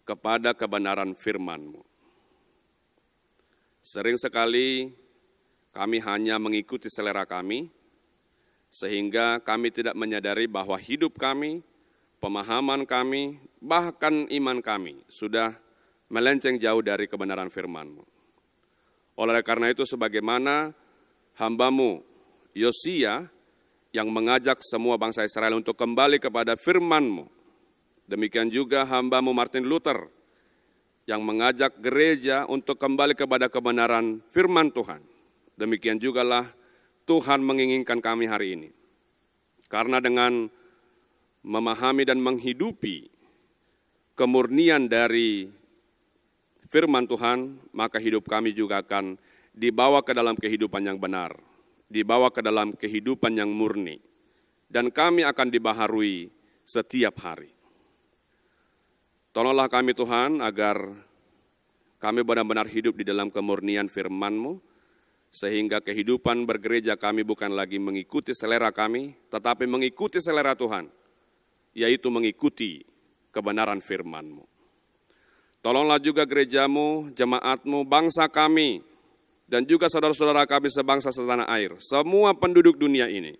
kepada kebenaran firman-Mu. Sering sekali kami hanya mengikuti selera kami, sehingga kami tidak menyadari bahwa hidup kami, pemahaman kami, bahkan iman kami sudah melenceng jauh dari kebenaran firman-Mu. Oleh karena itu sebagaimana hamba-Mu Yosia yang mengajak semua bangsa Israel untuk kembali kepada firman-Mu, demikian juga hamba-Mu Martin Luther yang mengajak gereja untuk kembali kepada kebenaran firman Tuhan. Demikian jugalah Tuhan menginginkan kami hari ini. Karena dengan memahami dan menghidupi kemurnian dari firman Tuhan, maka hidup kami juga akan dibawa ke dalam kehidupan yang benar, dibawa ke dalam kehidupan yang murni, dan kami akan dibaharui setiap hari. Tolonglah kami Tuhan agar kami benar-benar hidup di dalam kemurnian firman-Mu, sehingga kehidupan bergereja kami bukan lagi mengikuti selera kami, tetapi mengikuti selera Tuhan, yaitu mengikuti kebenaran firman-Mu. Tolonglah juga gereja-Mu, jemaat-Mu, bangsa kami, dan juga saudara-saudara kami sebangsa setanah air, semua penduduk dunia ini.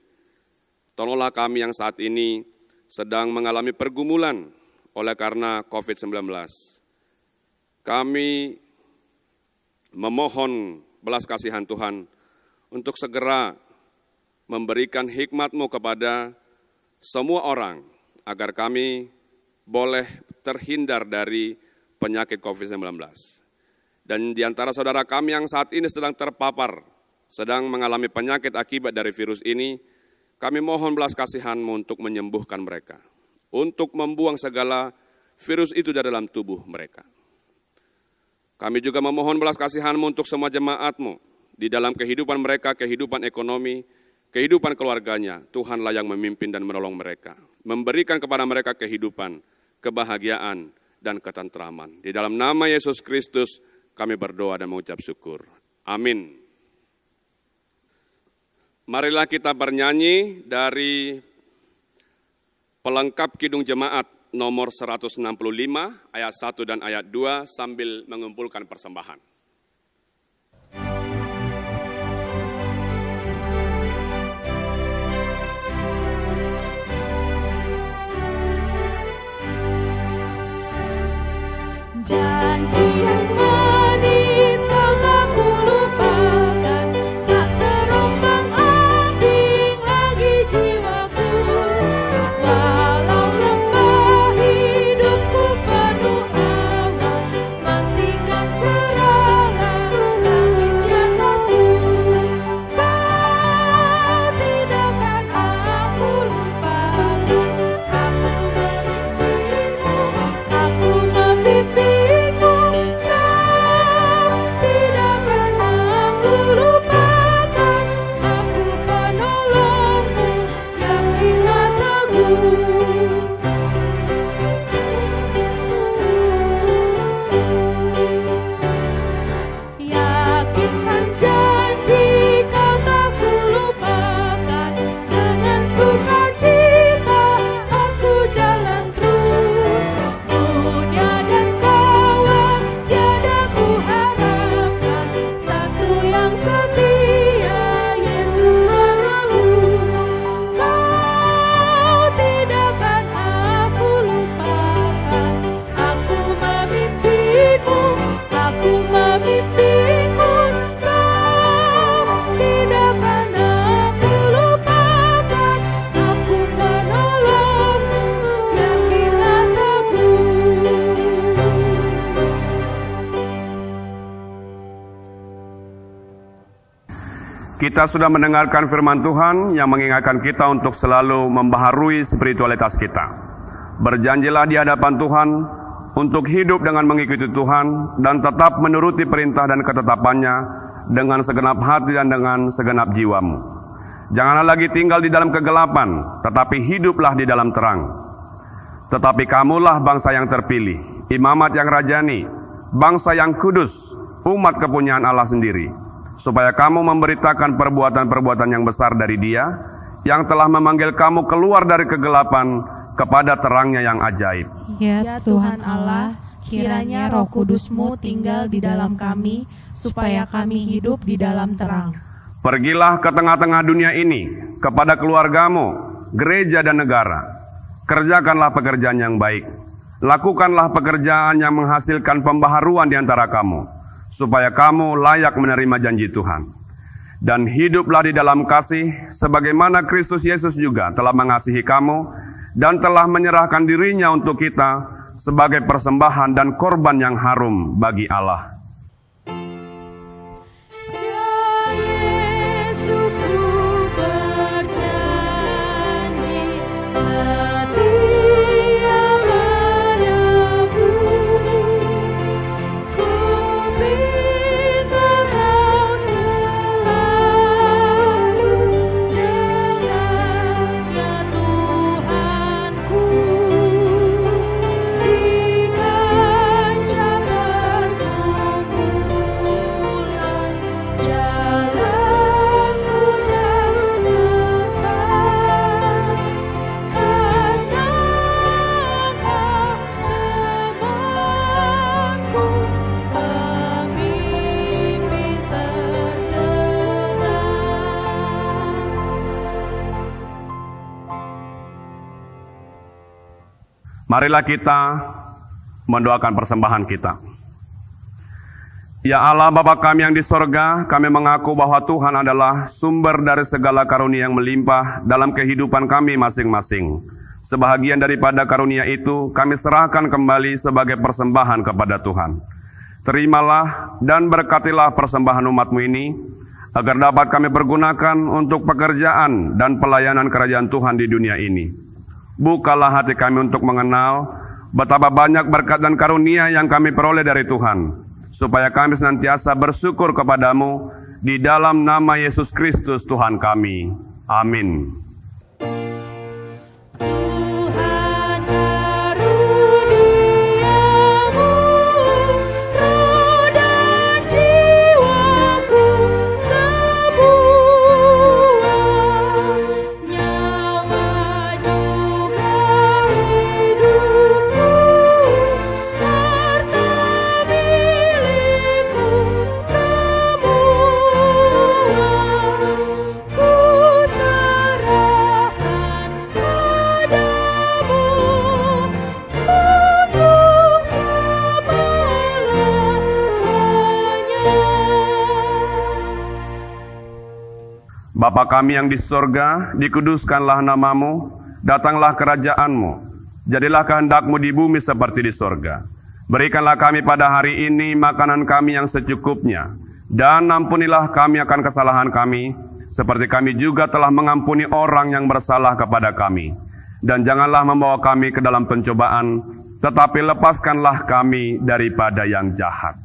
Tolonglah kami yang saat ini sedang mengalami pergumulan oleh karena COVID-19. Kami memohon belas kasihan Tuhan untuk segera memberikan hikmat-Mu kepada semua orang, agar kami boleh terhindar dari penyakit COVID-19. Dan di antara saudara kami yang saat ini sedang terpapar, sedang mengalami penyakit akibat dari virus ini, kami mohon belas kasihan-Mu untuk menyembuhkan mereka, untuk membuang segala virus itu dari dalam tubuh mereka. Kami juga memohon belas kasihan-Mu untuk semua jemaat-Mu, di dalam kehidupan mereka, kehidupan ekonomi, kehidupan keluarganya. Tuhanlah yang memimpin dan menolong mereka, memberikan kepada mereka kehidupan, kebahagiaan, dan ketentraman. Di dalam nama Yesus Kristus kami berdoa dan mengucap syukur. Amin. Marilah kita bernyanyi dari pelengkap Kidung Jemaat nomor 165 ayat 1 dan ayat 2 sambil mengumpulkan persembahan. Kita sudah mendengarkan firman Tuhan yang mengingatkan kita untuk selalu membaharui spiritualitas kita. Berjanjilah di hadapan Tuhan untuk hidup dengan mengikuti Tuhan dan tetap menuruti perintah dan ketetapannya dengan segenap hati dan dengan segenap jiwamu. Janganlah lagi tinggal di dalam kegelapan, tetapi hiduplah di dalam terang. Tetapi kamulah bangsa yang terpilih, imamat yang rajani, bangsa yang kudus, umat kepunyaan Allah sendiri, supaya kamu memberitakan perbuatan-perbuatan yang besar dari Dia, yang telah memanggil kamu keluar dari kegelapan kepada terangnya yang ajaib. Ya Tuhan Allah, kiranya Roh Kudus-Mu tinggal di dalam kami, supaya kami hidup di dalam terang. Pergilah ke tengah-tengah dunia ini, kepada keluargamu, gereja dan negara. Kerjakanlah pekerjaan yang baik. Lakukanlah pekerjaan yang menghasilkan pembaharuan di antara kamu, supaya kamu layak menerima janji Tuhan. Dan hiduplah di dalam kasih, sebagaimana Kristus Yesus juga telah mengasihi kamu, dan telah menyerahkan dirinya untuk kita, sebagai persembahan dan korban yang harum bagi Allah. Marilah kita mendoakan persembahan kita. Ya Allah Bapa kami yang di sorga, kami mengaku bahwa Tuhan adalah sumber dari segala karunia yang melimpah dalam kehidupan kami masing-masing. Sebahagian daripada karunia itu kami serahkan kembali sebagai persembahan kepada Tuhan. Terimalah dan berkatilah persembahan umat-Mu ini, agar dapat kami pergunakan untuk pekerjaan dan pelayanan kerajaan Tuhan di dunia ini. Bukalah hati kami untuk mengenal betapa banyak berkat dan karunia yang kami peroleh dari Tuhan, supaya kami senantiasa bersyukur kepadamu di dalam nama Yesus Kristus Tuhan kami. Amin. Bapa kami yang di sorga, dikuduskanlah namamu, datanglah kerajaan-Mu, jadilah kehendak-Mu di bumi seperti di sorga. Berikanlah kami pada hari ini makanan kami yang secukupnya, dan ampunilah kami akan kesalahan kami, seperti kami juga telah mengampuni orang yang bersalah kepada kami. Dan janganlah membawa kami ke dalam pencobaan, tetapi lepaskanlah kami daripada yang jahat.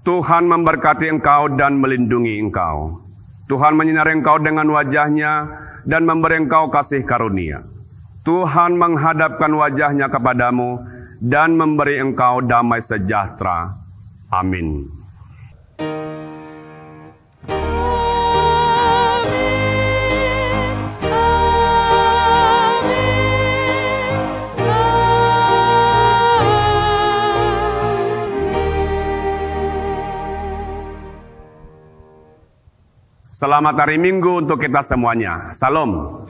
Tuhan memberkati engkau dan melindungi engkau. Tuhan menyinari engkau dengan wajah-Nya dan memberi engkau kasih karunia. Tuhan menghadapkan wajah-Nya kepadamu dan memberi engkau damai sejahtera. Amin. Amin. Selamat hari Minggu untuk kita semuanya. Salam.